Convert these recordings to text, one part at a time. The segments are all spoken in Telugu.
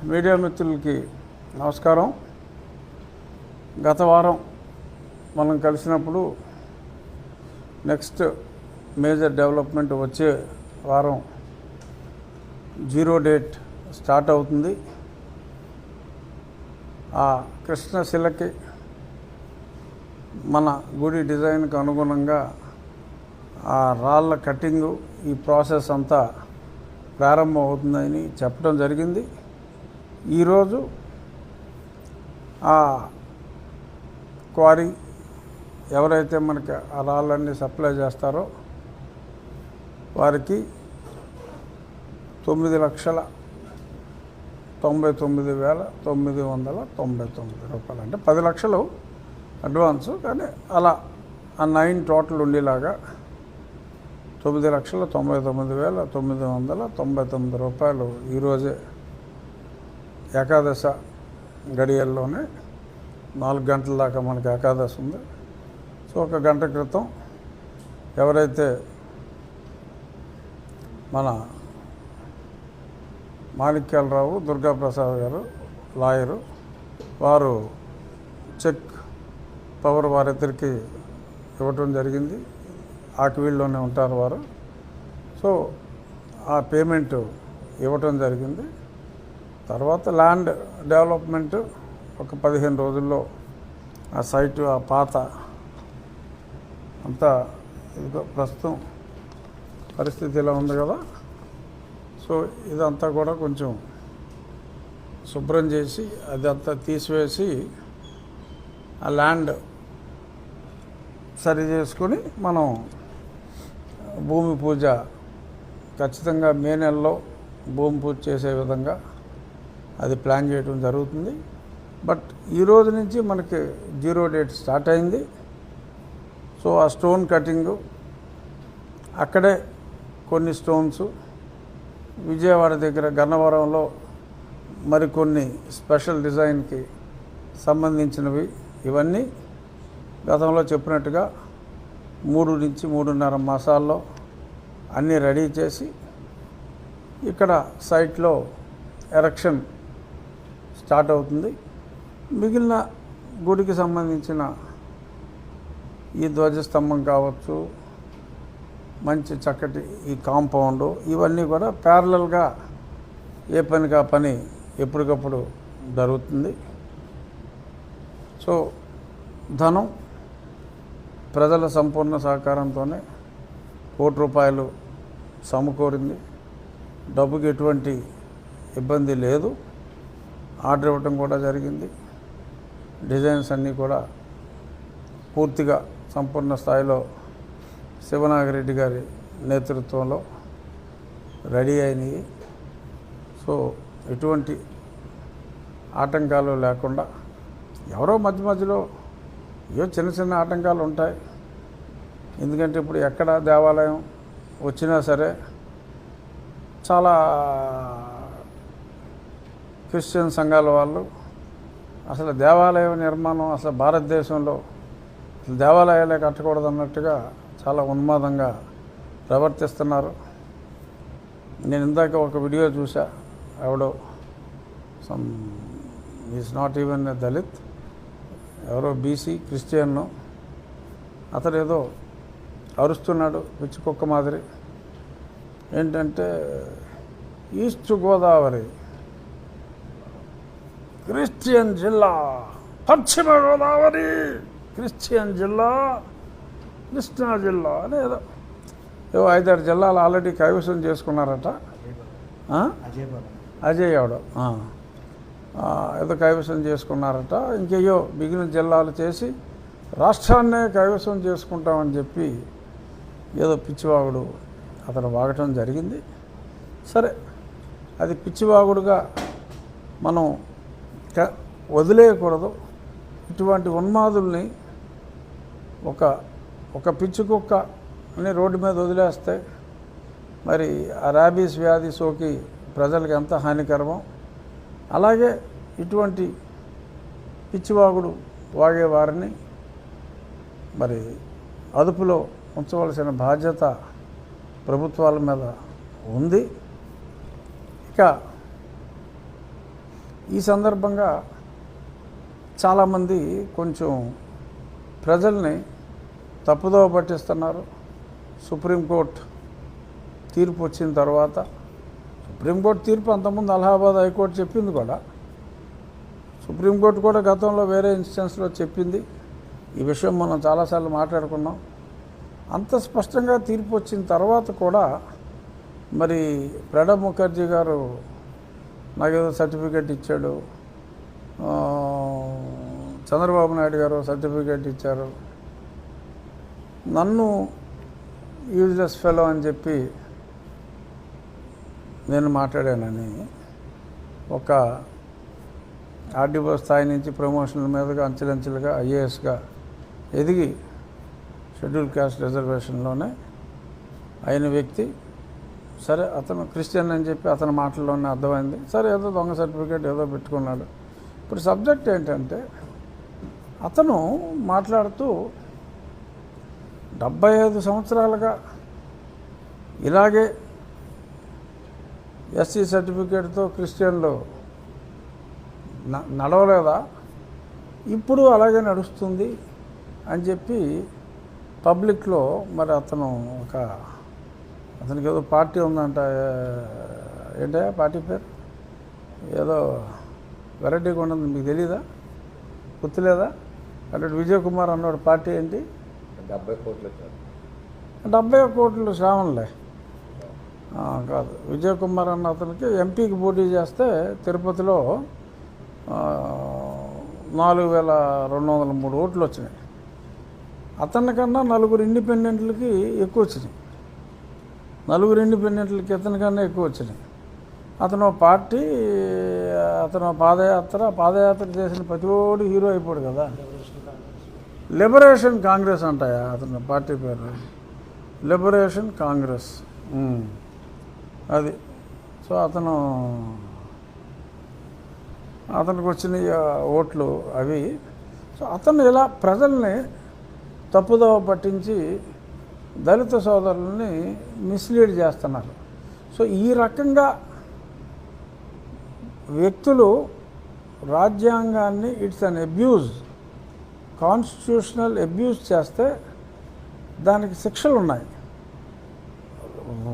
మీడియా మిత్రులకి నమస్కారం. గత వారం మనం కలిసినప్పుడు నెక్స్ట్ మేజర్ డెవలప్మెంట్ వచ్చే వారం జీరో డేట్ స్టార్ట్ అవుతుంది. ఆ కృష్ణశిలకి మన గుడి డిజైన్కి అనుగుణంగా ఆ రాళ్ళ కటింగు ఈ ప్రాసెస్ అంతా ప్రారంభం అవుతుందని చెప్పడం జరిగింది. ఈరోజు ఆ క్వారీ ఎవరైతే మనకి ఆ రాళ్ళన్నీ సప్లై చేస్తారో వారికి 9,99,999 రూపాయలు, అంటే 10 లక్షలు అడ్వాన్సు, కానీ అలా ఆ 9 టోటల్ ఉండేలాగా 9,99,999 రూపాయలు ఈరోజే ఏకాదశ గడియల్లోనే 4 గంటల దాకా మనకి ఏకాదశి ఉంది. సో 1 గంట క్రితం ఎవరైతే మన మాణిక్యాలరావు దుర్గాప్రసాద్ గారు లాయరు, వారు చెక్ పవర్ వారిద్దరికి ఇవ్వటం జరిగింది. ఆకివీళ్ళలోనే ఉంటారు వారు. సో ఆ పేమెంట్ ఇవ్వటం జరిగింది. తర్వాత ల్యాండ్ డెవలప్మెంట్ ఒక 15 రోజుల్లో ఆ సైటు, ఆ పాత అంతా ఇదిగో ప్రస్తుతం పరిస్థితి ఇలా ఉంది కదా. సో ఇదంతా కూడా కొంచెం శుభ్రం చేసి అదంతా తీసివేసి ఆ ల్యాండ్ సరి చేసుకొని మనం భూమి పూజ ఖచ్చితంగా మే నెలలో భూమి పూజ చేసే విధంగా అది ప్లాన్ చేయడం జరుగుతుంది. బట్ ఈరోజు నుంచి మనకి జీరో డేట్ స్టార్ట్ అయింది. సో ఆ స్టోన్ కటింగు అక్కడే కొన్ని స్టోన్స్, విజయవాడ దగ్గర గన్నవరంలో మరికొన్ని స్పెషల్ డిజైన్కి సంబంధించినవి, ఇవన్నీ గతంలో చెప్పినట్టుగా 3 నుంచి 3.5 మాసాల్లో అన్నీ రెడీ చేసి ఇక్కడ సైట్లో ఎరెక్షన్ స్టార్ట్ అవుతుంది. మిగిలిన గుడికి సంబంధించిన ఈ ధ్వజస్తంభం కావచ్చు, మంచి చక్కటి ఈ కాంపౌండు, ఇవన్నీ కూడా ప్యారలల్గా ఏ పనికి ఆ పని ఎప్పటికప్పుడు జరుగుతుంది. సో ధనం ప్రజల సంపూర్ణ సహకారంతోనే ₹1 సమకూరింది. డబ్బుకి ఎటువంటి ఇబ్బంది లేదు. ఆర్డర్ ఇవ్వటం కూడా జరిగింది. డిజైన్స్ అన్నీ కూడా పూర్తిగా సంపూర్ణ స్థాయిలో శివనాగిరెడ్డి గారి నేతృత్వంలో రెడీ అయినాయి. సో ఎటువంటి ఆటంకాలు లేకుండా, ఎవరో మధ్య మధ్యలో ఏవో చిన్న చిన్న ఆటంకాలు ఉంటాయి. ఎందుకంటే ఇప్పుడు ఎక్కడ దేవాలయం వచ్చినా సరే చాలా క్రిస్టియన్ సంఘాల వాళ్ళు అసలు దేవాలయ నిర్మాణం అసలు భారతదేశంలో దేవాలయాలే కట్టకూడదు అన్నట్టుగా చాలా ఉన్మాదంగా ప్రవర్తిస్తున్నారు. నేను ఇందాక ఒక వీడియో చూసా. ఎవడో is not even a Dalit, ఎవరో బీసీ క్రిస్టియన్, అతను ఏదో అరుస్తున్నాడు పిచ్చి కుక్క మాదిరి. ఏంటంటే ఈస్ట్ గోదావరి క్రిస్టియన్ జిల్లా, పశ్చిమ గోదావరి క్రిస్టియన్ జిల్లా, కృష్ణా జిల్లా అని ఏదో 5-6 జిల్లాలు ఆల్రెడీ కైవసం చేసుకున్నారట. అజయ్ ఎవడో ఏదో కైవసం చేసుకున్నారట. ఇంకేయో మిగిలిన జిల్లాలు చేసి రాష్ట్రాన్నే కైవసం చేసుకుంటామని చెప్పి ఏదో పిచ్చివాగుడు అతను వాగటం జరిగింది. సరే, అది పిచ్చివాగుడుగా మనం వదిలేయకూడదు. ఇటువంటి ఉన్మాదుల్ని ఒక పిచ్చి కుక్క అని రోడ్డు మీద వదిలేస్తే మరి ఆ ర్యాబీస్ వ్యాధి సోకి ప్రజలకు ఎంత హానికరమో, అలాగే ఇటువంటి పిచ్చివాగుడు వాగే వారిని మరి అదుపులో ఉంచవలసిన బాధ్యత ప్రభుత్వాల మీద ఉంది. ఇక ఈ సందర్భంగా చాలామంది కొంచెం ప్రజల్ని తప్పుదోవ పట్టిస్తున్నారు. సుప్రీంకోర్టు తీర్పు వచ్చిన తర్వాత, సుప్రీంకోర్టు తీర్పు అంతకుముందు అలహాబాద్ హైకోర్టు చెప్పింది కూడా, సుప్రీంకోర్టు కూడా గతంలో వేరే ఇన్స్టెన్స్లో చెప్పింది. ఈ విషయం మనం చాలాసార్లు మాట్లాడుకున్నాం. అంత స్పష్టంగా తీర్పు వచ్చిన తర్వాత కూడా మరి ప్రణబ్ ముఖర్జీ గారు నాకేదో సర్టిఫికేట్ ఇచ్చాడు, చంద్రబాబు నాయుడు గారు సర్టిఫికేట్ ఇచ్చారు, నన్ను యూజ్లెస్ ఫెలో అని చెప్పి నేను మాట్లాడానని ఒక ఆర్డీఓ స్థాయి నుంచి ప్రమోషన్ల మీదుగా అంచెలంచెలుగా ఐఏఎస్గా ఎదిగి షెడ్యూల్ క్యాస్ట్ రిజర్వేషన్లోనే అయిన వ్యక్తి. సరే, అతను క్రిస్టియన్ అని చెప్పి అతని మాటల్లోనే అర్థమైంది. సరే, ఏదో దొంగ సర్టిఫికేట్ ఏదో పెట్టుకున్నాడు. ఇప్పుడు సబ్జెక్ట్ ఏంటంటే, అతను మాట్లాడుతూ 75 సంవత్సరాలుగా ఇలాగే ఎస్సీ సర్టిఫికేట్తో క్రిస్టియన్లు నడవలేదా, ఇప్పుడు అలాగే నడుస్తుంది అని చెప్పి పబ్లిక్లో మరి అతనికి ఏదో పార్టీ ఉందంట. ఏంటా పార్టీ పేరు? ఏదో వెరైటీగా ఉండదు, మీకు తెలీదా? గుర్తులేదా? అంటే విజయ్ కుమార్ అన్నాడు పార్టీ ఏంటి? 70 కోట్లు శ్రావణలే కాదు. విజయ్ కుమార్ అన్న అతనికి ఎంపీకి పోటీ చేస్తే తిరుపతిలో 4203 ఓట్లు వచ్చినాయి. అతని కన్నా 4 ఇండిపెండెంట్లకి ఎక్కువ వచ్చినాయి. 4 ఇండిపెండెంట్లకి ఇతనికన్నా ఎక్కువ వచ్చినాయి. అతను పార్టీ, అతను పాదయాత్ర చేసిన ప్రతి ఓడి హీరో అయిపోడు కదా. లిబరేషన్ కాంగ్రెస్ అంటాయా అతను పార్టీ పేరు? లిబరేషన్ కాంగ్రెస్, అది. సో అతనికి వచ్చిన ఓట్లు అవి. సో అతను ఇలా ప్రజల్ని తప్పుదోవ పట్టించి దళిత సోదరులని మిస్లీడ్ చేస్తున్నారు. సో ఈ రకంగా వ్యక్తులు రాజ్యాంగాన్ని it's an abuse, constitutional abuse చేస్తే దానికి శిక్షలు ఉన్నాయి.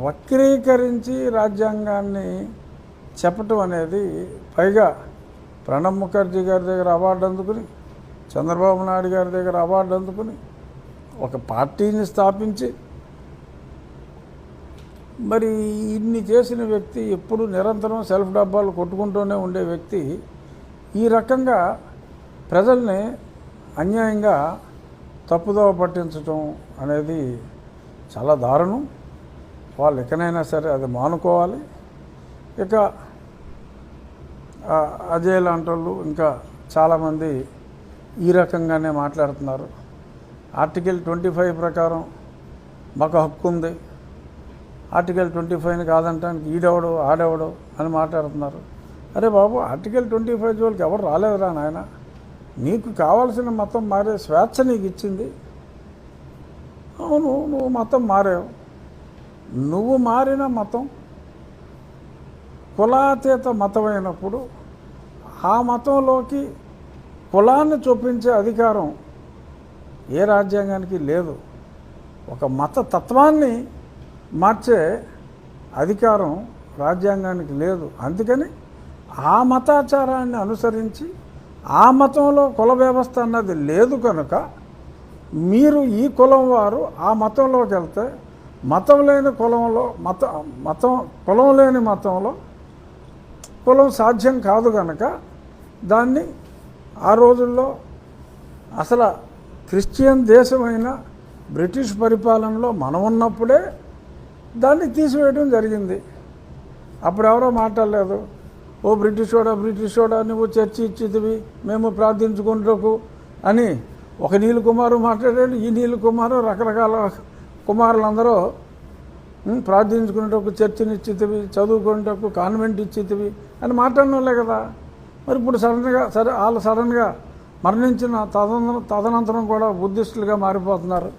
వక్రీకరించి రాజ్యాంగాన్ని చెప్పటం అనేది, పైగా ప్రణబ్ ముఖర్జీ గారి దగ్గర అవార్డు అందుకుని, చంద్రబాబు నాయుడు గారి దగ్గర అవార్డు అందుకుని, ఒక పార్టీని స్థాపించి మరి ఇన్ని చేసిన వ్యక్తి, ఎప్పుడు నిరంతరం సెల్ఫ్ డబ్బాలు కొట్టుకుంటూనే ఉండే వ్యక్తి ఈ రకంగా ప్రజల్ని అన్యాయంగా తప్పుదోవ పట్టించడం అనేది చాలా దారుణం. వాళ్ళు ఎక్కడైనా సరే అది మానుకోవాలి. ఇక అజయ్ లాంటి వాళ్ళు ఇంకా చాలామంది ఈ రకంగానే మాట్లాడుతున్నారు. ఆర్టికల్ 25 ప్రకారం మాకు హక్కు ఉంది, ఆర్టికల్ 25ని కాదంటానికి ఈడెవడు ఆడెవడు అని మాట్లాడుతున్నారు. అరే బాబు, ఆర్టికల్ 25 జోలికి ఎవరు రాలేదురా నాయన. నీకు కావాల్సిన మతం మారే స్వేచ్ఛ నీకు ఇచ్చింది. అవును, నువ్వు మతం మారావు. నువ్వు మారిన మతం కులాతీత మతమైనప్పుడు ఆ మతంలోకి కులాన్ని చూపించే అధికారం ఏ రాజ్యాంగానికి లేదు. ఒక మత తత్వాన్ని మార్చే అధికారం రాజ్యాంగానికి లేదు. అందుకని ఆ మతాచారాన్ని అనుసరించి ఆ మతంలో కుల వ్యవస్థ అన్నది లేదు కనుక మీరు ఈ కులం వారు ఆ మతంలోకి వెళ్తే మతం లేని కులంలో కులం లేని మతంలో కులం సాధ్యం కాదు కనుక దాన్ని ఆ రోజుల్లో అసలు క్రిస్టియన్ దేశమైన బ్రిటిష్ పరిపాలనలో మనం ఉన్నప్పుడే దాన్ని తీసివేయడం జరిగింది. అప్పుడు ఎవరో మాట్లాడలేదు. ఓ బ్రిటిషోడా నువ్వు చర్చి ఇచ్చితివి మేము ప్రార్థించుకుంటకు అని ఒక నీల్ కుమారు మాట్లాడాడు. ఈ నీల్ కుమారు రకరకాల కుమారులందరూ ప్రార్థించుకునేటకు చర్చిని ఇచ్చితివి, చదువుకునేటకు కాన్వెంట్ ఇచ్చితివి అని మాట్లాడినోళ్ళే కదా. మరి ఇప్పుడు సడన్గా మరణించిన తదనంతరం కూడా బుద్ధిస్టులుగా మారిపోతున్నారు.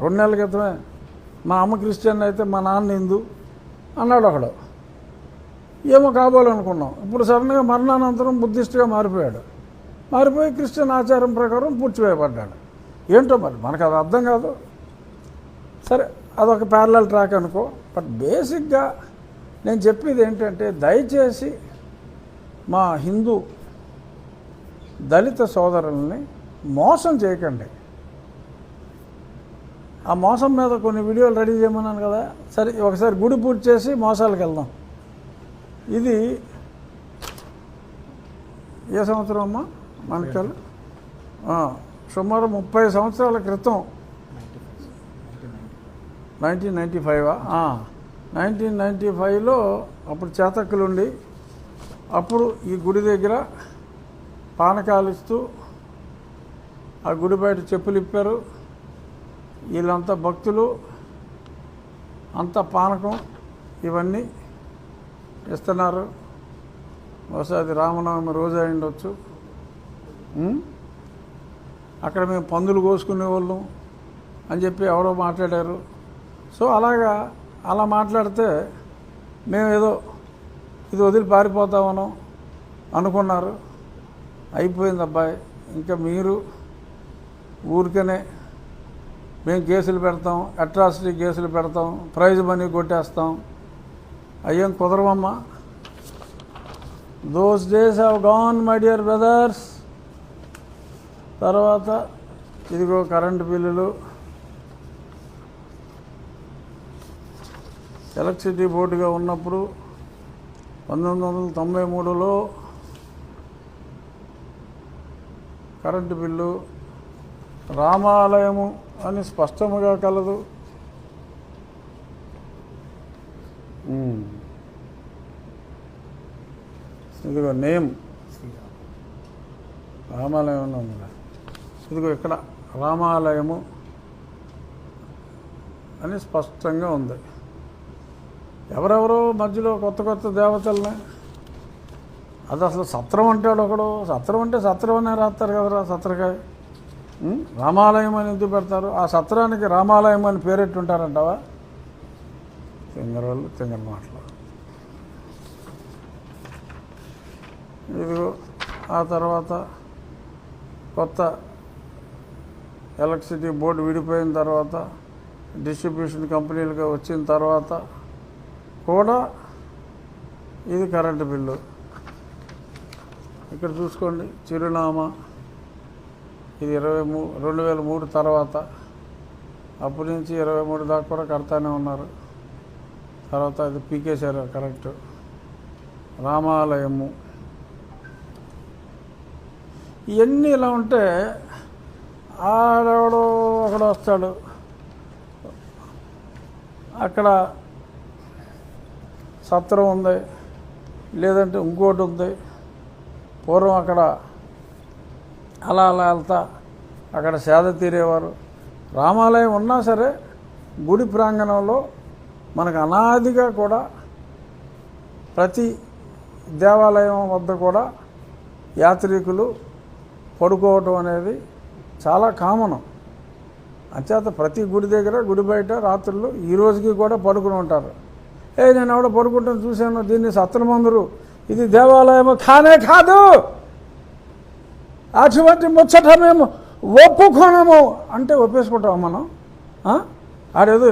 2 నెలల క్రితమే మా అమ్మ క్రిస్టియన్ అయితే మా నాన్న హిందూ అన్నాడు ఒకడు. ఏమో కాబోలనుకున్నాం. ఇప్పుడు సడన్గా మరణానంతరం బుద్ధిస్ట్గా మారిపోయాడు. మారిపోయి క్రిస్టియన్ ఆచారం ప్రకారం పూడ్చివేయబడ్డాడు. ఏంటో మరి మనకు అది అర్థం కాదు. సరే, అదొక ప్యారలల్ ట్రాక్ అనుకో. బట్ బేసిక్గా నేను చెప్పేది ఏంటంటే, దయచేసి మా హిందూ దళిత సోదరుల్ని మోసం చేయకండి. ఆ మోసం మీద కొన్ని వీడియోలు రెడీ చేయమన్నాను కదా. సరే, ఒకసారి గుడి పూజ చేసి మోసాలకు వెళ్దాం. ఇది ఏ సంవత్సరం అమ్మా మనకి? సుమారు 30 సంవత్సరాల క్రితం, 1995. 1995లో అప్పుడు చేతక్కులుండి అప్పుడు ఈ గుడి దగ్గర పానకాలు ఇస్తూ ఆ గుడి బయట చెప్పులు ఇప్పారు. వీళ్ళంతా భక్తులు, అంతా పానకం ఇవన్నీ ఇస్తున్నారు. బహుశా అది రామనవమి రోజు అయి ఉండొచ్చు. అక్కడ మేము పందులు కోసుకునేవాళ్ళం అని చెప్పి ఎవరో మాట్లాడారు. సో అలా మాట్లాడితే మేము ఏదో ఇది వదిలి పారిపోతామనో అనుకున్నారు. అయిపోయింది అబ్బాయి. ఇంకా మీరు ఊరికనే మేము కేసులు పెడతాం, అట్రాసిటీ కేసులు పెడతాం, ప్రైజ్ మనీ కొట్టేస్తాం, అయ్యేం కుదరవమ్మా. Those days have gone my dear brothers. తర్వాత ఇదిగో కరెంటు బిల్లులు. ఎలక్ట్రిసిటీ బోర్డుగా ఉన్నప్పుడు 1993లో కరెంటు బిల్లు రామాలయము అని స్పష్టముగా కలదు. ఇదిగో నేమ్ రామాలయం ఉందా, ఇదిగో ఇక్కడ రామాలయము అని స్పష్టంగా ఉంది. ఎవరెవరో మధ్యలో కొత్త కొత్త దేవతల్ని, అది అసలు సత్రం అంటాడు ఒకడు. సత్రం అంటే సత్రం అనే రాస్తారు కదరా, సత్రకాయ. రామాలయం అని ఎందుకు పెడతారు? ఆ సత్రానికి రామాలయం అని పేరెట్టుంటారంటావా? తింగరోళ్ళు తింగర మాటలు. ఇదిగో ఆ తర్వాత కొత్త ఎలక్ట్రిసిటీ బోర్డు విడిపోయిన తర్వాత, డిస్ట్రిబ్యూషన్ కంపెనీలుగా వచ్చిన తర్వాత కూడా ఇది కరెంటు బిల్లు. ఇక్కడ చూసుకోండి చిరునామా. ఇది 2003 తర్వాత, అప్పటి నుంచి 23 దాకా కూడా కడతానే ఉన్నారు. తర్వాత ఇది పీకేశారు కరెక్ట్. రామాలయము. ఇవన్నీ ఇలా ఉంటే ఆడెవడో ఒకడు వస్తాడు, అక్కడ సత్రం ఉంది, లేదంటే ఇంకోటి ఉంది. పూర్వం అక్కడ అలా వెళ్తా అక్కడ సేద తీరేవారు. రామాలయం ఉన్నా సరే గుడి ప్రాంగణంలో మనకు అనాదిగా కూడా ప్రతి దేవాలయం వద్ద కూడా యాత్రికులు పడుకోవటం అనేది చాలా కామను. అంచేత ప్రతి గుడి దగ్గర, గుడి బయట రాత్రులు ఈ రోజుకి కూడా పడుకుని ఉంటారు. నేను ఎవడో పడుకుంటాను చూశాను, దీన్ని సత్రమందురు, ఇది దేవాలయం కానే కాదు, అటువంటి ముచ్చట మేము ఒప్పుకోనము అంటే ఒప్పేసుకుంటాము మనం. ఆడేదో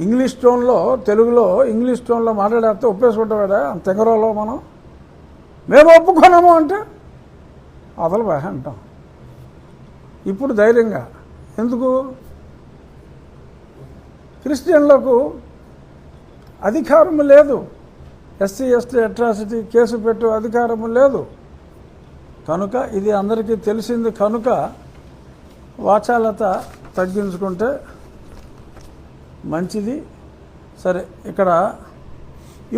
ఇంగ్లీష్ టోన్లో, తెలుగులో ఇంగ్లీష్ టోన్లో మాట్లాడేస్తే ఒప్పేసుకుంటాం కదా తెంగరోలో మనం. మేము ఒప్పుకోనము అంటే అదలు బాగా అంటాం. ఇప్పుడు ధైర్యంగా ఎందుకు? క్రిస్టియన్లకు అధికారము లేదు, ఎస్సీ ఎస్టీ అట్రాసిటీ కేసు పెట్టు అధికారము లేదు కనుక, ఇది అందరికీ తెలిసింది కనుక వాచాలత తగ్గించుకుంటే మంచిది. సరే, ఇక్కడ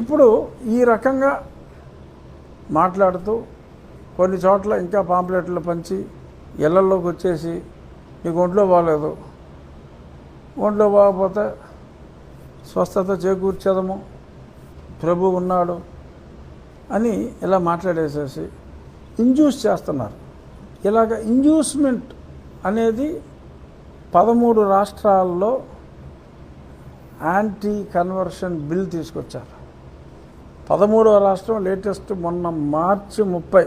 ఇప్పుడు ఈ రకంగా మాట్లాడుతూ కొన్ని చోట్ల ఇంకా పాంప్లెట్లు పంచి ఇళ్లలోకి వచ్చేసి నీకు ఒంట్లో బాగలేదు, ఒంట్లో బాగపోతే స్వస్థత చేకూర్చేదము, ప్రభు ఉన్నాడు అని ఇలా మాట్లాడేసేసి ఇండ్యూస్ చేస్తున్నారు. ఇలాగ ఇండ్యూస్మెంట్ అనేది 13 రాష్ట్రాల్లో యాంటీ కన్వర్షన్ బిల్ తీసుకొచ్చారు. 13వ రాష్ట్రం లేటెస్ట్ మొన్న మార్చి 30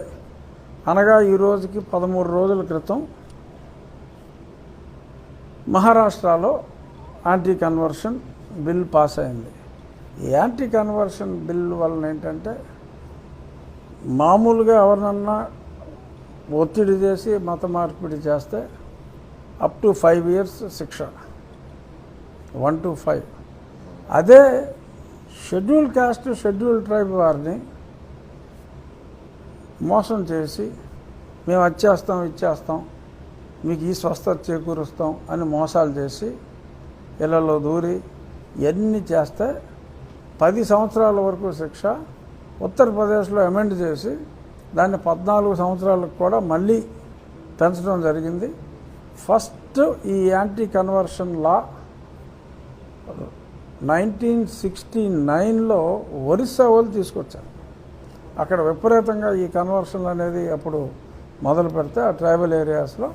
అనగా ఈ రోజుకి 13 రోజుల క్రితం మహారాష్ట్రలో యాంటీ కన్వర్షన్ బిల్ పాస్ అయింది. ఈ యాంటీ కన్వర్షన్ బిల్ వలన ఏంటంటే మామూలుగా ఎవరినన్నా ఒత్తిడి చేసి మత మార్పిడి చేస్తే అప్ టు 5 years శిక్ష, 1 to 5. అదే షెడ్యూల్ కాస్ట్ షెడ్యూల్ ట్రైబ్ వారిని మోసం చేసి మేము ఇచ్చేస్తాం మీకు ఈ స్వస్థత చేకూరుస్తాం అని మోసాలు చేసి ఇళ్లలో దూరి ఇవన్నీ చేస్తే 10 సంవత్సరాల వరకు శిక్ష. ఉత్తరప్రదేశ్లో అమెండ్ చేసి దాన్ని 14 సంవత్సరాలకు కూడా మళ్ళీ పెంచడం జరిగింది. ఫస్ట్ ఈ యాంటీ కన్వర్షన్ లా 1969లో ఒరిస్సా వాళ్ళు తీసుకొచ్చారు. అక్కడ విపరీతంగా ఈ కన్వర్షన్ అనేది అప్పుడు మొదలు పెడితే ఆ ట్రైబల్ ఏరియాస్లో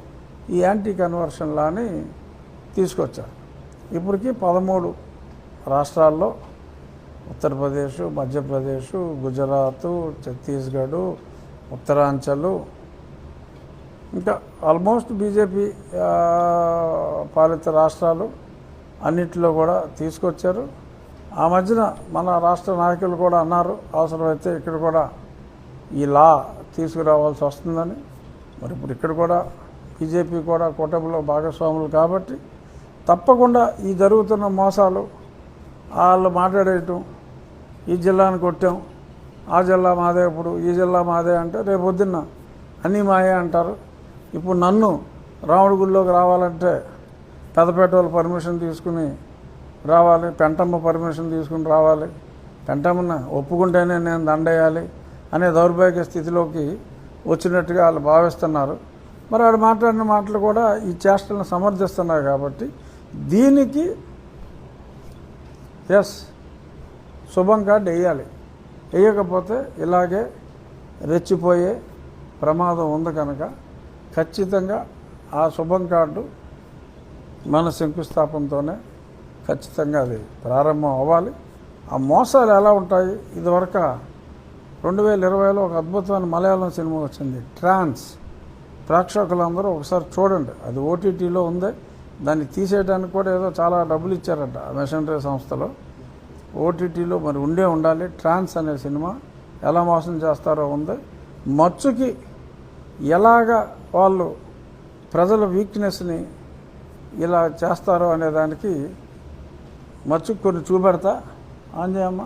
ఈ యాంటీ కన్వర్షన్ లాని తీసుకొచ్చారు. ఇప్పటికీ 13 రాష్ట్రాల్లో ఉత్తరప్రదేశ్, మధ్యప్రదేశ్, గుజరాత్, ఛత్తీస్గఢ్, ఉత్తరాంచల్, ఇంకా ఆల్మోస్ట్ బీజేపీ పాలిత రాష్ట్రాలు అన్నింటిలో కూడా తీసుకొచ్చారు. ఆ మధ్యన మన రాష్ట్ర నాయకులు కూడా అన్నారు అవసరమైతే ఇక్కడ కూడా ఈ లా తీసుకురావాల్సి వస్తుందని. మరి ఇప్పుడు ఇక్కడ కూడా బీజేపీ కూడా కూటమిలో భాగస్వాములు కాబట్టి తప్పకుండా ఈ జరుగుతున్న మోసాలు వాళ్ళు మాట్లాడేయటం, ఈ జిల్లాను కొట్టాం, ఆ జిల్లా మాదే, ఇప్పుడు ఈ జిల్లా మాదే అంటే రేపు పొద్దున్న అన్నీ మాయే అంటారు. ఇప్పుడు నన్ను రాముడి గుడిలోకి రావాలంటే పెద్దపేట వాళ్ళు పర్మిషన్ తీసుకుని రావాలి, పెంటమ్మ పర్మిషన్ తీసుకుని రావాలి, పెంటమ్మను ఒప్పుకుంటేనే నేను దండేయాలి అనే దౌర్భాగ్య స్థితిలోకి వచ్చినట్టుగా వాళ్ళు భావిస్తున్నారు. మరి వాడు మాట్లాడిన మాటలు కూడా ఈ చేష్టలను సమర్థిస్తున్నారు. కాబట్టి దీనికి శుభం కార్డు వేయాలి. వేయకపోతే ఇలాగే రెచ్చిపోయే ప్రమాదం ఉంది కనుక ఖచ్చితంగా ఆ శుభం కార్డు మన శంకుస్థాపనతోనే ఖచ్చితంగా అది ప్రారంభం అవ్వాలి. ఆ మోసాలు ఎలా ఉంటాయి? ఇదివరకు 2020లో ఒక అద్భుతమైన మలయాళం సినిమా వచ్చింది, ట్రాన్స్. ప్రేక్షకులందరూ ఒకసారి చూడండి, అది ఓటీటీలో ఉంది. దాన్ని తీసేయడానికి కూడా ఏదో చాలా డబ్బులు ఇచ్చారట మెషనరీ సంస్థలో. ఓటీటీలో మరి ఉండాలి. ట్రాన్స్ అనే సినిమా ఎలా మోసం చేస్తారో ఉంది. మచ్చుకి ఎలాగా వాళ్ళు ప్రజల వీక్నెస్ని ఇలా చేస్తారో అనే దానికి మచ్చుకు కొన్ని చూపెడతా. ఆంజనేయమ్మ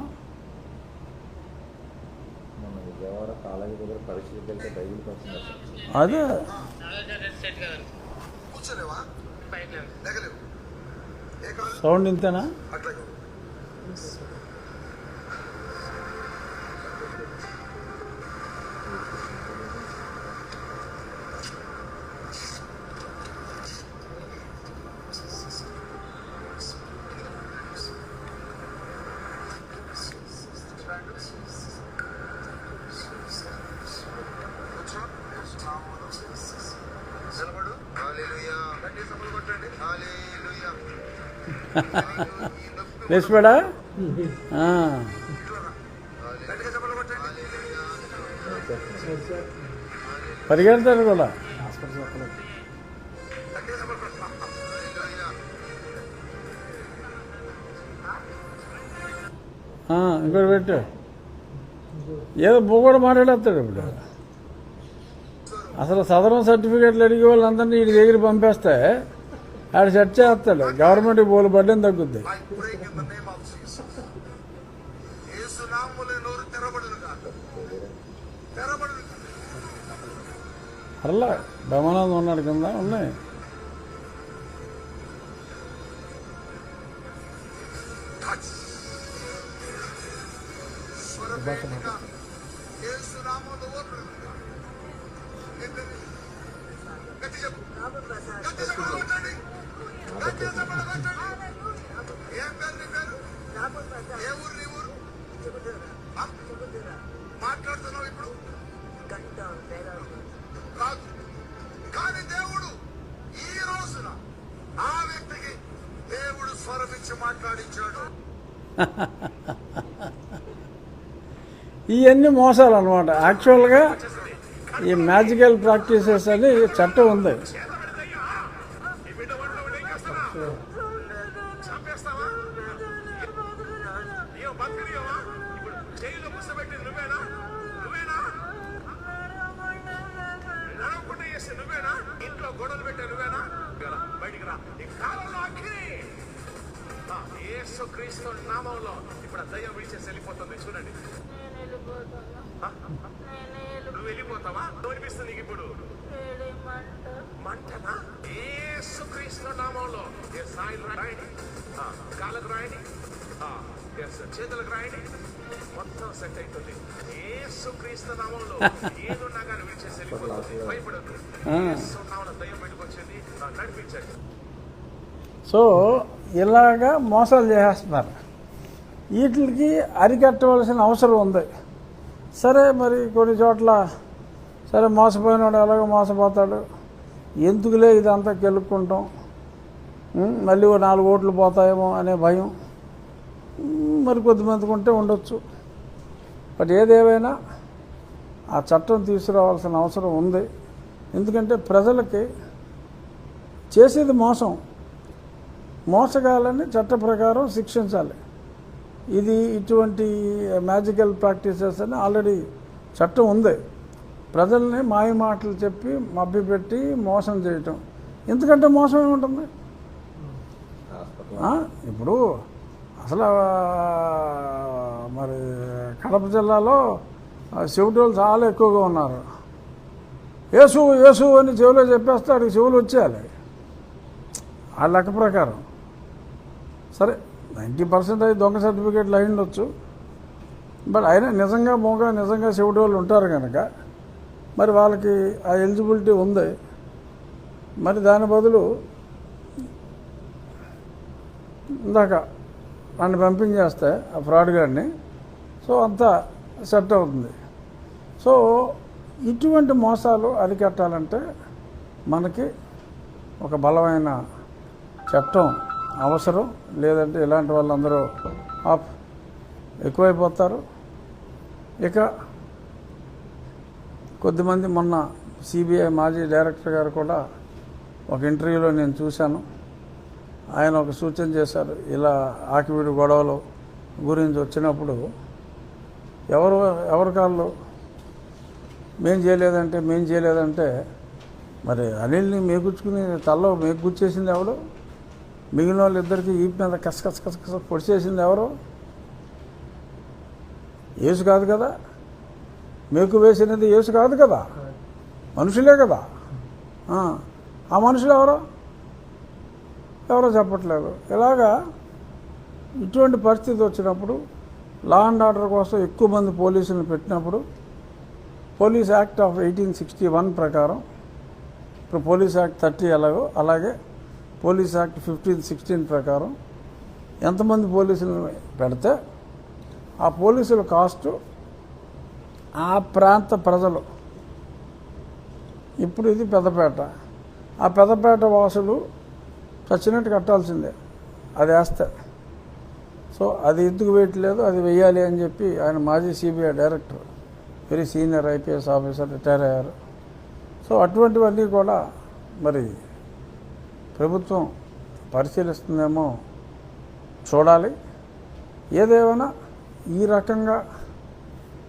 అదే సౌండ్ ఇంతేనా? లేచిపోయాడా? పరిగెడతారు కూడా. ఇంకోటి పెట్టు. ఏదో కూడా మాట్లాడేస్తాడు ఇప్పుడు. అసలు సదరం సర్టిఫికేట్లు అడిగే వాళ్ళందరినీ వీడి దగ్గర పంపేస్తే ఆడు సెట్ చేస్తాడు. గవర్నమెంట్ బోలు పడ్డం తగ్గుద్ది. అలా బ్రహ్మానందం ఉన్నాడు కింద ఉన్నాయి. మాట్లాడుతున్నావు ఇప్పుడు కానీ దేవుడు ఈ రోజున ఆ వ్యక్తికి దేవుడు స్వరమిచ్చి మాట్లాడించాడు. ఇవన్నీ మోసాలు అనమాట. యాక్చువల్గా ఈ మ్యాజికల్ ప్రాక్టీసెస్ అని చట్టం ఉంది. ఈ బిడ్డ ఒంట్లో ఉండి ఏం చేస్తావా? చంపేస్తావా? ఏం బతికినావా? ఇప్పుడు జైల్లో కూర్చోబెట్టి నువ్వేనా? నడవకుండా చేస్తే నువ్వేనా? ఇంట్లో గొడవలు పెట్టే నువ్వేనా? బయటికి రా. ఈ కాలంలో అగ్ని యేసుక్రీస్తు నామంలో ఇప్పుడు ఆ దయ్యం విడిచేసి వెళ్ళిపోతుంది. చూడండి. నువ్వు వెళ్ళిపోతావా? అనిపిస్తుంది నీకు ఇప్పుడు మంటనా? యేసుక్రీస్తు నామంలో సాయిలు రాయండి, కాళ్ళకు రాయండి, చేతులకు రాయండి, మొత్తం సెట్ అవుతుంది. యేసుక్రీస్తు నామంలో ఏదున్నా కానీ విడిచేసి వెళ్ళిపోతుంది. భయపడద్దు. యేసు నామంలో దయ్యం బయటకు వచ్చింది. నడిపించండి. సో ఇలాగా మోసాలు చేసేస్తున్నారు. వీటికి అరికట్టవలసిన అవసరం ఉంది. సరే, మరి కొన్ని చోట్ల సరే మోసపోయినాడు ఎలాగో మోసపోతాడు, ఎందుకులే ఇదంతా కెలుక్కుంటాం, మళ్ళీ 4 ఓట్లు పోతాయేమో అనే భయం మరి కొద్దిమందికి ఉంటే ఉండొచ్చు. బట్ ఏదేమైనా ఆ చట్టం తీసుకురావాల్సిన అవసరం ఉంది. ఎందుకంటే ప్రజలకి చేసేది మోసగాలని చట్ట ప్రకారం శిక్షించాలి. ఇది ఇటువంటి మ్యాజికల్ ప్రాక్టీసెస్ అని ఆల్రెడీ చట్టం ఉంది. ప్రజల్ని మాయ మాటలు చెప్పి మభ్యపెట్టి మోసం చేయటం, ఎందుకంటే మోసం ఏముంటుంది? ఇప్పుడు అసలు మరి కడప జిల్లాలో చెవిటోళ్ళు చాలా ఎక్కువగా ఉన్నారు. యేసు యేసు అని చెవిలో చెప్పేస్తే అడిగి చెవులు వచ్చేయాలి ఆ లెక్క ప్రకారం. సరే 90% అయితే దొంగ సర్టిఫికేట్లు అయి ఉండొచ్చు. బట్ అయినా నిజంగా చెవిటోళ్ళు ఉంటారు కనుక మరి వాళ్ళకి ఆ ఎలిజిబిలిటీ ఉంది. మరి దాని బదులు ఇందాక వాడిని పంపించేస్తే ఆ ఫ్రాడ్ గాడిని, సో అంతా సెట్ అవుతుంది. సో ఇటువంటి మోసాలు అరికట్టాలంటే మనకి ఒక బలమైన చట్టం అవసరం. లేదంటే ఇలాంటి వాళ్ళందరూ ఎక్కువైపోతారు. ఇక కొద్దిమంది మొన్న సిబిఐ మాజీ డైరెక్టర్ గారు కూడా ఒక ఇంటర్వ్యూలో నేను చూశాను. ఆయన ఒక సూచన చేశారు. ఇలా ఆకివీడు గొడవలు గురించి వచ్చినప్పుడు ఎవరి కాళ్ళు మేం చేయలేదంటే మరి అనిల్ని మేగుచ్చుకుని తల్లో మేగుచ్చేసింది ఎవడు? మిగిలిన వాళ్ళు ఇద్దరికి ఈపు మీద కసకస పొడిచేసింది ఎవరు? యేసు కాదు కదా. మేకు వేసినది యేసు కాదు కదా, మనుషులే కదా. ఆ మనుషులు ఎవరో చెప్పట్లేదు. ఇలాగా ఇటువంటి పరిస్థితి వచ్చినప్పుడు లా అండ్ ఆర్డర్ కోసం ఎక్కువ మంది పోలీసులను పెట్టినప్పుడు పోలీస్ యాక్ట్ ఆఫ్ 1861 ప్రకారం, ఇప్పుడు పోలీస్ యాక్ట్ 30 ఎలాగో అలాగే పోలీస్ యాక్ట్ 1516 ప్రకారం ఎంతమంది పోలీసులను పెడితే ఆ పోలీసుల కాస్టు ఆ ప్రాంత ప్రజలు, ఇప్పుడు ఇది పెద్దపేట, ఆ పెద్దపేట వాసులు చచ్చినట్టు కట్టాల్సిందే అది వేస్తే. సో అది ఎందుకు వేయట్లేదు, అది వెయ్యాలి అని చెప్పి ఆయన మాజీ CBI director, very senior IPS officer, retire అయ్యారు. సో అటువంటివన్నీ కూడా మరి ప్రభుత్వం పరిశీలిస్తుందేమో చూడాలి. ఏదేమైనా ఈ రకంగా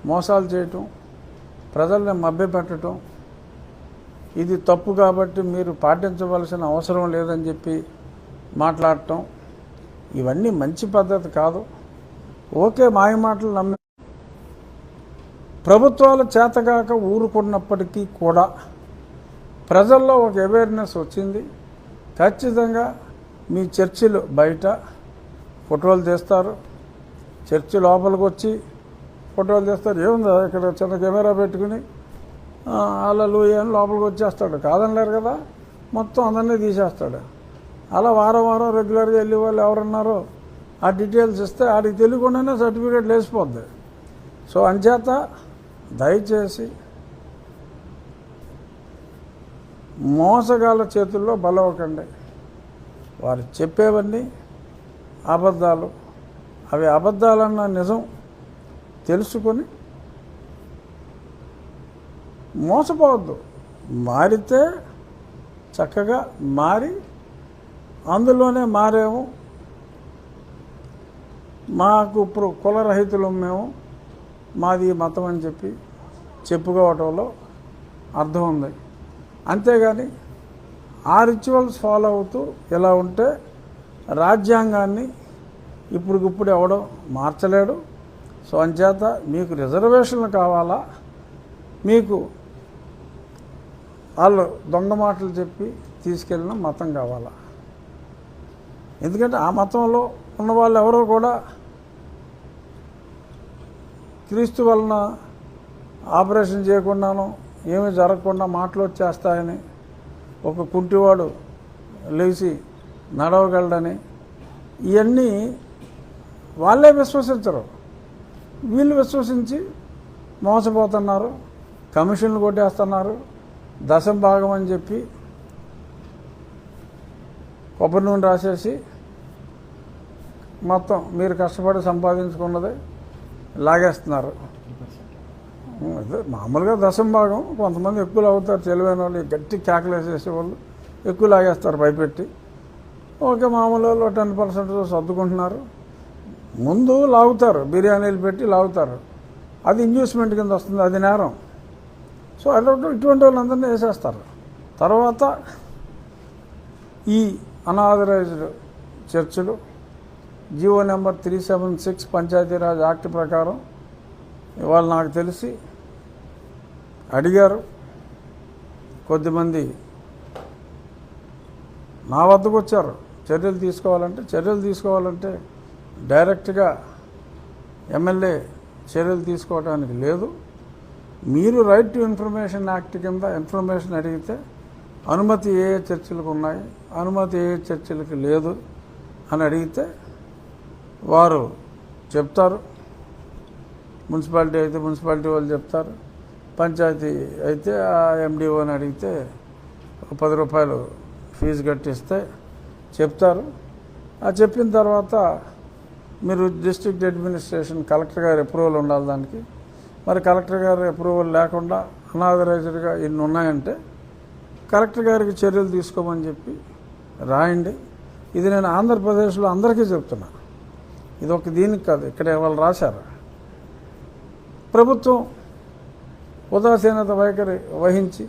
మోసాలు చేయటం, ప్రజల్ని మభ్యపెట్టడం ఇది తప్పు కాబట్టి మీరు పాటించవలసిన అవసరం లేదని చెప్పి మాట్లాడటం, ఇవన్నీ మంచి పద్ధతి కాదు. ఓకే, మాయ మాటలు నమ్మి ప్రభుత్వాలు చేతగాక ఊరుకున్నప్పటికీ కూడా ప్రజల్లో ఒక అవేర్నెస్ వచ్చింది. ఖచ్చితంగా మీ చర్చిలు బయట ఫోటోలు తీస్తారు, చర్చి లోపలికి వచ్చి ఫోటోలు తీస్తారు. ఏముందా ఇక్కడ చిన్న కెమెరా పెట్టుకుని హల్లెలూయా అని లోపలికి వచ్చేస్తాడు, కాదనలేరు కదా. మొత్తం అందరినీ తీసేస్తాడు. అలా వారం రెగ్యులర్గా వెళ్ళే వాళ్ళు ఎవరున్నారో ఆ డీటెయిల్స్ ఇస్తే ఆడికి తెలియకుండానే సర్టిఫికేట్ లేసిపోద్ది. సో అంచేత దయచేసి మోసగాళ్ళ చేతుల్లో బలవకండి. వారు చెప్పేవన్నీ అబద్ధాలు. అవి అబద్ధాలన్న నిజం తెలుసుకొని మోసపోవద్దు. మారితే చక్కగా మారి అందులోనే మారేము, మాకు ఇప్పుడు కులరహితులు మేము, మాది మతం అని చెప్పి చెప్పుకోవటంలో అర్థం ఉంది. అంతేగాని ఆ రిచువల్స్ ఫాలో అవుతూ ఇలా ఉంటే రాజ్యాంగాన్ని ఇప్పటికిప్పుడు ఎవడో మార్చలేడు. సో అంచేత మీకు రిజర్వేషన్లు కావాలా, మీకు వాళ్ళు దొంగ మాటలు చెప్పి తీసుకెళ్ళిన మతం కావాలా? ఎందుకంటే ఆ మతంలో ఉన్న వాళ్ళు ఎవరో కూడా క్రీస్తు వలన ఆపరేషన్ చేయకుండాను ఏమీ జరగకుండా మాటలు వచ్చేస్తాయని, ఒక కుంటివాడు లేచి నడవగలడని, ఇవన్నీ వాళ్ళే విశ్వసించరు. వీళ్ళు విశ్వసించి మోసపోతున్నారు, కమిషన్లు కొట్టేస్తున్నారు. దశం భాగం అని చెప్పి కొబ్బరి నూనె రాసేసి మొత్తం మీరు కష్టపడి సంపాదించుకున్నది లాగేస్తున్నారు. అదే మామూలుగా దశం భాగం కొంతమంది ఎక్కువ లాగుతారు, తెలివైన వాళ్ళు గట్టి కేకలేసేసే వాళ్ళు ఎక్కువ లాగేస్తారు భయపెట్టి. ఓకే, మామూలు వాళ్ళు 10% సర్దుకుంటున్నారు. ముందు లాగుతారు, బిర్యానీలు పెట్టి లాగుతారు, అది ఇండ్యూస్మెంట్ కింద వస్తుంది, అది నేరం. సో ఇటువంటి వాళ్ళందరినీ వేసేస్తారు. తర్వాత ఈ అనాథరైజ్డ్ చర్చిలు జీవో నెంబర్ 376 పంచాయతీరాజ్ యాక్ట్ ప్రకారం ఇవాళ నాకు తెలిసి అడిగారు కొద్దిమంది, నా వద్దకు వచ్చారు చర్యలు తీసుకోవాలంటే డైరెక్ట్గా ఎమ్మెల్యే చర్యలు తీసుకోవడానికి లేదు. మీరు రైట్ టు ఇన్ఫర్మేషన్ యాక్ట్ కింద ఇన్ఫర్మేషన్ అడిగితే అనుమతి ఏ చర్చలకు ఉన్నాయి, అనుమతి ఏ చర్చలకు లేదు అని అడిగితే వారు చెప్తారు. మున్సిపాలిటీ అయితే మున్సిపాలిటీ వాళ్ళు చెప్తారు, పంచాయతీ అయితే ఆ ఎండిఓని అడిగితే ఒక 10 రూపాయలు ఫీజు కట్టిస్తే చెప్తారు. ఆ చెప్పిన తర్వాత మీరు డిస్ట్రిక్ట్ అడ్మినిస్ట్రేషన్ కలెక్టర్ గారి అప్రూవల్ ఉండాలి దానికి. మరి కలెక్టర్ గారి అప్రూవల్ లేకుండా అనాథరైజ్డ్గా ఇన్ని ఉన్నాయంటే కలెక్టర్ గారికి చర్యలు తీసుకోమని చెప్పి రాయండి. ఇది నేను ఆంధ్రప్రదేశ్లో అందరికీ చెప్తున్నా, ఇది ఒక దీనికి కాదు, ఇక్కడ వాళ్ళు రాశారు. ప్రభుత్వం ఉదాసీనత వైఖరి వహించి,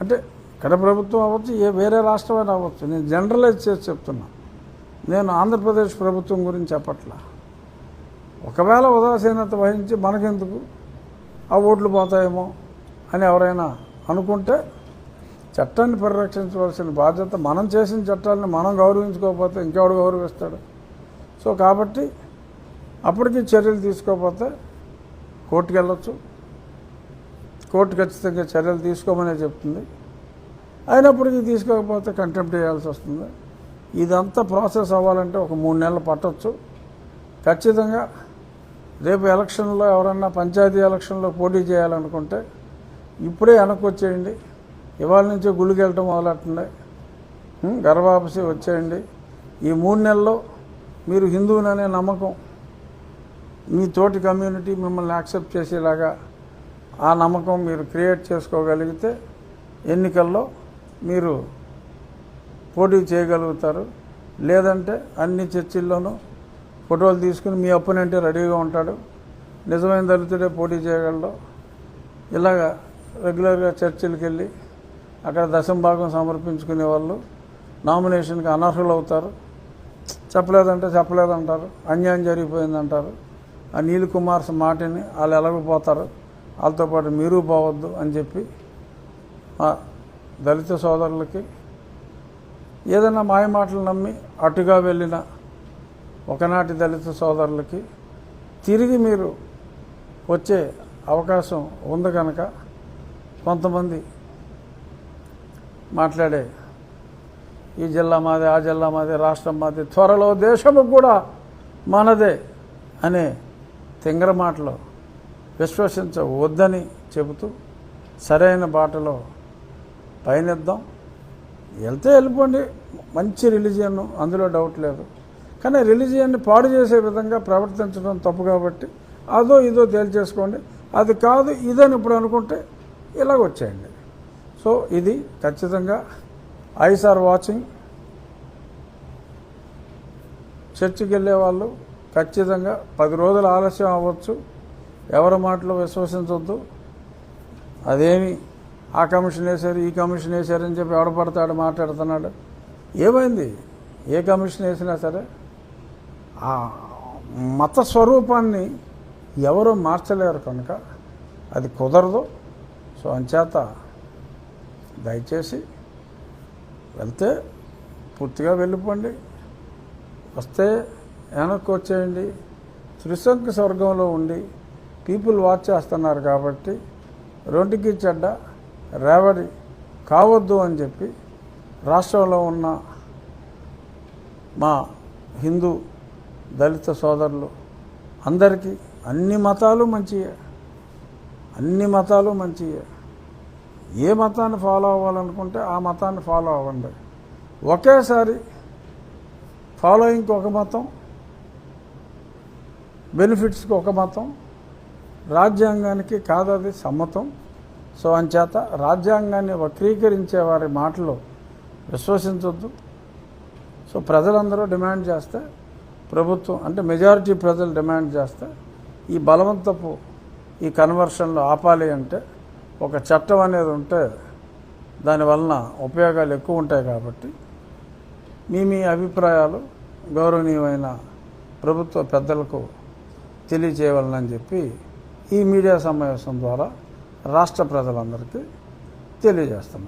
అంటే ఇక్కడ ప్రభుత్వం అవ్వచ్చు, వేరే రాష్ట్రమైనా అవ్వచ్చు, నేను జనరలైజ్ చేసి చెప్తున్నా, నేను ఆంధ్రప్రదేశ్ ప్రభుత్వం గురించి చెప్పట్లా. ఒకవేళ ఉదాసీనత వహించి మనకెందుకు ఆ ఓట్లు పోతాయేమో అని ఎవరైనా అనుకుంటే చట్టాన్ని పరిరక్షించవలసిన బాధ్యత, మనం చేసిన చట్టాలని మనం గౌరవించుకోకపోతే ఇంకెవడు గౌరవిస్తాడు? సో కాబట్టి అప్పటికి చర్యలు తీసుకోకపోతే కోర్టుకు వెళ్ళొచ్చు. కోర్టు ఖచ్చితంగా చర్యలు తీసుకోమనే చెప్తుంది. అయినప్పటికీ తీసుకోకపోతే కంటెంప్ట్ చేయాల్సి వస్తుంది. ఇదంతా ప్రాసెస్ అవ్వాలంటే ఒక 3 నెలలు పట్టవచ్చు. ఖచ్చితంగా రేపు ఎలక్షన్లో ఎవరన్నా పంచాయతీ ఎలక్షన్లో పోటీ చేయాలనుకుంటే ఇప్పుడే వెనక్కి వచ్చేయండి. ఇవాళ నుంచే గుళ్ళకి వెళ్ళటం మొదలెట్టండి, గర్భాపసి వచ్చేయండి. ఈ 3 నెలల్లో మీరు హిందువుననే నమ్మకం, మీ తోటి కమ్యూనిటీ మిమ్మల్ని యాక్సెప్ట్ చేసేలాగా ఆ నమ్మకం మీరు క్రియేట్ చేసుకోగలిగితే ఎన్నికల్లో మీరు పోటీ చేయగలుగుతారు. లేదంటే అన్ని చర్చిల్లోనూ ఫోటోలు తీసుకుని మీ అపోనెంట్ రెడీగా ఉంటాడు, నిజమైన దళితుడే పోటీ చేయగలడు. ఇలాగా రెగ్యులర్గా చర్చిలకు వెళ్ళి అక్కడ దశం భాగం సమర్పించుకునే వాళ్ళు నామినేషన్కి అనర్హులు అవుతారు. చెప్పలేదంటారు, అన్యాయం జరిగిపోయిందంటారు. ఆ నీల్ కుమార్ మాటని వాళ్ళు ఎలాగపోతారు, వాళ్ళతో పాటు మీరు పోవద్దు అని చెప్పి దళిత సోదరులకి ఏదైనా మాయ మాటలు నమ్మి అటుగా వెళ్ళిన ఒకనాటి దళిత సోదరులకి తిరిగి మీరు వచ్చే అవకాశం ఉంది కనుక కొంతమంది మాట్లాడే ఈ జిల్లా మాదే, ఆ జిల్లా మాదే, రాష్ట్రం మాదే, త్వరలో దేశము కూడా మనదే అనే తింగర మాటలు విశ్వసించవద్దని చెబుతూ సరైన బాటలో పయనిద్దాం. వెళ్తే వెళ్ళిపోండి, మంచి రిలీజియన్, అందులో డౌట్ లేదు. కానీ రిలీజియన్ని పాడు చేసే విధంగా ప్రవర్తించడం తప్పు కాబట్టి అదో ఇదో తేల్చేసుకోండి. అది కాదు ఇదని ఇప్పుడు అనుకుంటే ఇలాగ వచ్చేయండి. సో ఇది ఖచ్చితంగా ఐస్ ఆర్ వాచింగ్. చర్చికి వెళ్ళే వాళ్ళు ఖచ్చితంగా 10 రోజులు ఆలస్యం అవ్వచ్చు, ఎవరి మాటలు విశ్వసించవద్దు. అదేమి ఆ కమిషన్ వేశారు ఈ కమిషన్ వేశారని చెప్పి ఎవడపడతాడు మాట్లాడుతున్నాడు. ఏమైంది? ఏ కమిషన్ వేసినా సరే ఆ మత స్వరూపాన్ని ఎవరు మార్చలేరు కనుక అది కుదరదు. సో అంచేత దయచేసి వెళ్తే పూర్తిగా వెళ్ళిపోండి, వస్తే వెనక్కి వచ్చేయండి. త్రిశంక స్వర్గంలో ఉండి పీపుల్ వాచ్ చేస్తున్నారు కాబట్టి రొంటికి చెడ్డ రేవడి కావద్దు అని చెప్పి రాష్ట్రంలో ఉన్న మా హిందూ దళిత సోదరులు అందరికీ అన్ని మతాలు మంచియే, అన్ని మతాలు మంచియే. ఏ మతాన్ని ఫాలో అవ్వాలనుకుంటే ఆ మతాన్ని ఫాలో అవ్వండి. ఒకేసారి ఫాలోయింగ్కి ఒక మతం, బెనిఫిట్స్కి ఒక మతం, రాజ్యాంగానికి కాదది సమ్మతం. సో అంచేత రాజ్యాంగాన్ని వక్రీకరించే వారి మాటలు విశ్వసించొద్దు. సో ప్రజలందరూ డిమాండ్ చేస్తే, ప్రభుత్వం అంటే మెజారిటీ ప్రజలు డిమాండ్ చేస్తే ఈ బలవంతపు ఈ కన్వర్షన్లు ఆపాలి అంటే ఒక చట్టం అనేది ఉంటే దానివలన ఉపయోగాలు ఎక్కువ ఉంటాయి. కాబట్టి మీ అభిప్రాయాలు గౌరవనీయమైన ప్రభుత్వ పెద్దలకు తెలియజేయవాలని చెప్పి ఈ మీడియా సమావేశం ద్వారా రాష్ట్ర ప్రజలందరికీ తెలియజేస్తున్నాను.